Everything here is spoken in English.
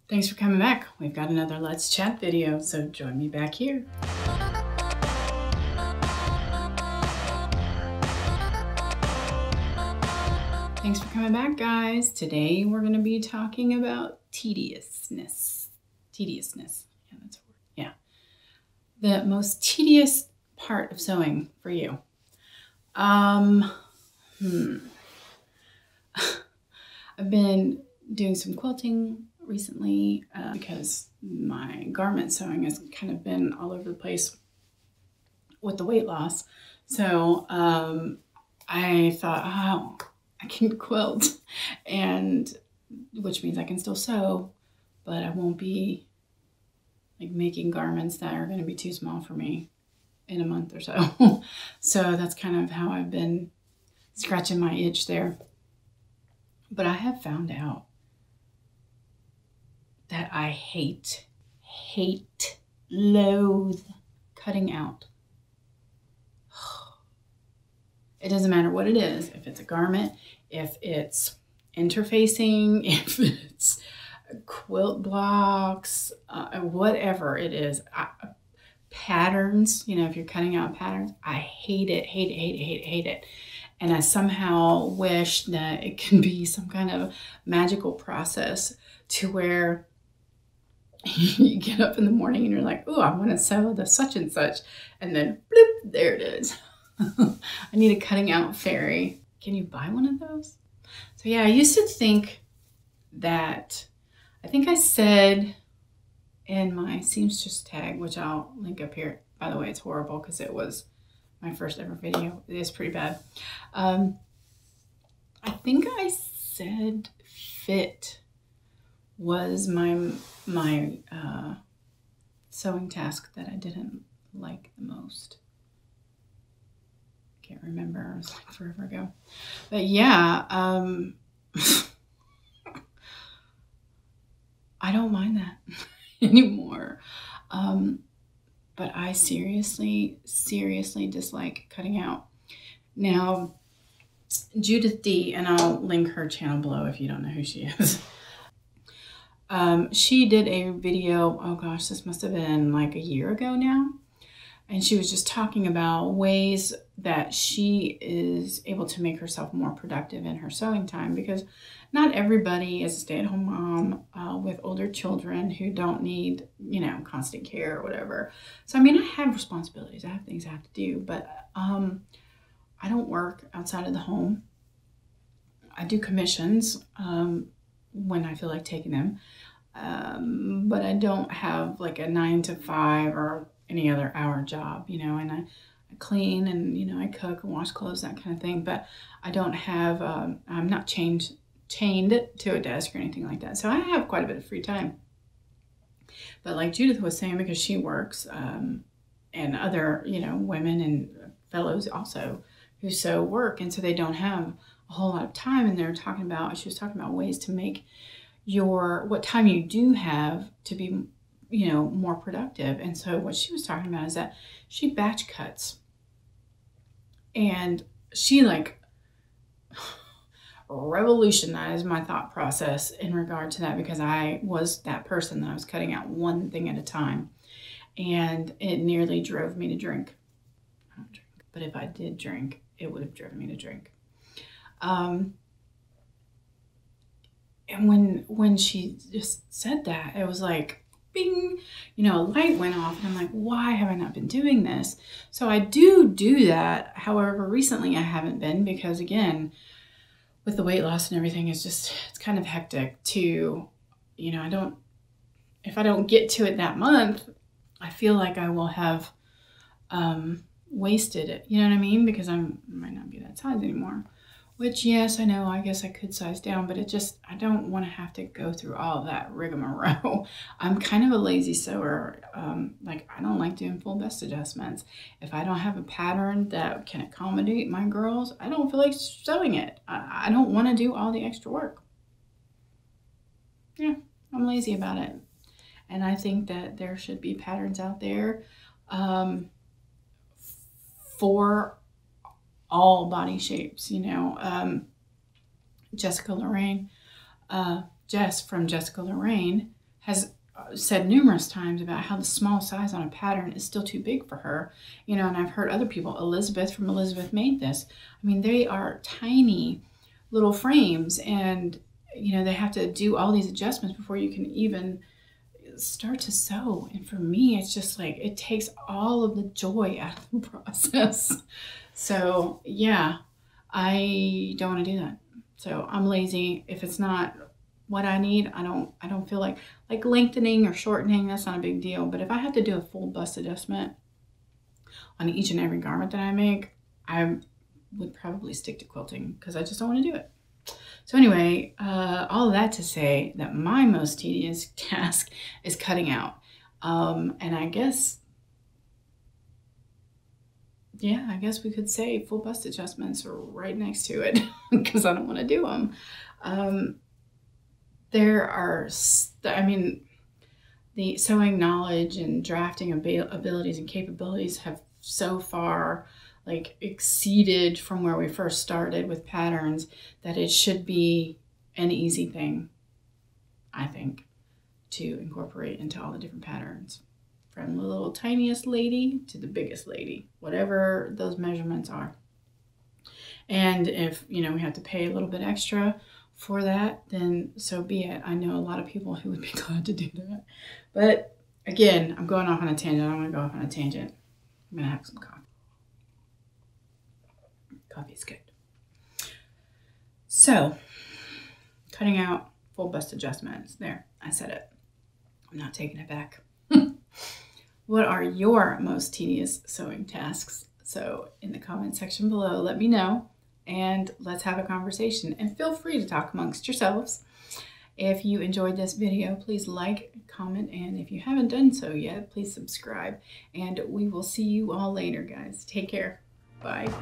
Thanks for coming back. We've got another Let's Chat video, so join me back here. Thanks for coming back, guys. Today we're going to be talking about tediousness. Tediousness. Yeah, that's a word. Yeah. The most tedious part of sewing for you. I've been doing some quilting recently because my garment sewing has kind of been all over the place with the weight loss. So I thought, oh, I can quilt, and which means I can still sew, but I won't be like making garments that are going to be too small for me in a month or so. So that's kind of how I've been scratching my itch there. But I have found out that I loathe cutting out. It doesn't matter what it is, if it's a garment, if it's interfacing, if it's quilt blocks, whatever it is. Patterns, you know, if you're cutting out patterns, I hate it, hate it, hate it, hate it, hate it. And I somehow wish that it can be some kind of magical process to where you get up in the morning and you're like, oh, I want to sew the such and such. And then, bloop, there it is. I need a cutting out fairy. Can you buy one of those? So yeah, I used to think that, I think I said in my seamstress tag, which I'll link up here. By the way, it's horrible because it was my first ever video. It is pretty bad. I think I said fit was my sewing task that I didn't like the most. Can't remember, it was like forever ago. But yeah, I don't mind that anymore. But I seriously dislike cutting out. Now, Judith D, and I'll link her channel below if you don't know who she is. She did a video, oh gosh, this must have been like a year ago now. And she was just talking about ways that she is able to make herself more productive in her sewing time, because not everybody is a stay-at-home mom with older children who don't need, you know, constant care or whatever. So, I mean, I have responsibilities. I have things I have to do, but I don't work outside of the home. I do commissions when I feel like taking them, but I don't have like a 9 to 5 or any other hour job, you know, and I clean and, you know, I cook and wash clothes, that kind of thing. But I don't have, I'm not chained to a desk or anything like that. So I have quite a bit of free time. But like Judith was saying, because she works, and other, you know, women and fellows also who sew work, and so they don't have a whole lot of time. And they're talking about, she was talking about ways to make what time you do have to be, you know, more productive. And so what she was talking about is that she batch cuts, and she like revolutionized my thought process in regard to that, because I was that person that I was cutting out one thing at a time, and it nearly drove me to drink. I don't drink, but if I did drink, it would have driven me to drink. And when she just said that, it was like, bing, you know, a light went off, and I'm like, why have I not been doing this? So I do that. However, recently I haven't been, because again, with the weight loss and everything, it's kind of hectic to, you know, if I don't get to it that month, I feel like I will have wasted it. You know what I mean? Because I might not be that size anymore. Which, yes, I know, I guess I could size down, but I don't want to have to go through all of that rigmarole. I'm kind of a lazy sewer. Like, I don't like doing full bust adjustments. If I don't have a pattern that can accommodate my girls, I don't feel like sewing it. I don't want to do all the extra work. Yeah, I'm lazy about it. And I think that there should be patterns out there for all body shapes, you know. Jessica Lorraine, Jess from Jessica Lorraine has said numerous times about how the small size on a pattern is still too big for her. You know, and I've heard other people, Elizabeth from Elizabeth Made This. I mean, they are tiny little frames, and you know, they have to do all these adjustments before you can even start to sew. And for me, it's just like, it takes all of the joy out of the process. So yeah, I don't want to do that. So I'm lazy. If it's not what I need, I don't feel like lengthening or shortening, that's not a big deal. But if I have to do a full bust adjustment on each and every garment that I make, I would probably stick to quilting because I just don't want to do it. So anyway, all of that to say that my most tedious task is cutting out. And I guess, yeah, I guess we could say full bust adjustments are right next to it because I don't want to do them. There are, I mean, the sewing knowledge and drafting abilities and capabilities have so far like exceeded from where we first started with patterns that it should be an easy thing, I think, to incorporate into all the different patterns, from the little tiniest lady to the biggest lady, whatever those measurements are. And if, you know, we have to pay a little bit extra for that, then so be it. I know a lot of people who would be glad to do that. But again, I'm going off on a tangent. I don't want to go off on a tangent. I'm going to have some coffee. Coffee is good. So, cutting out full bust adjustments. There, I said it. I'm not taking it back. What are your most tedious sewing tasks? So in the comment section below, let me know and let's have a conversation. And feel free to talk amongst yourselves. If you enjoyed this video, please like, comment, and if you haven't done so yet, please subscribe. And we will see you all later, guys. Take care. Bye.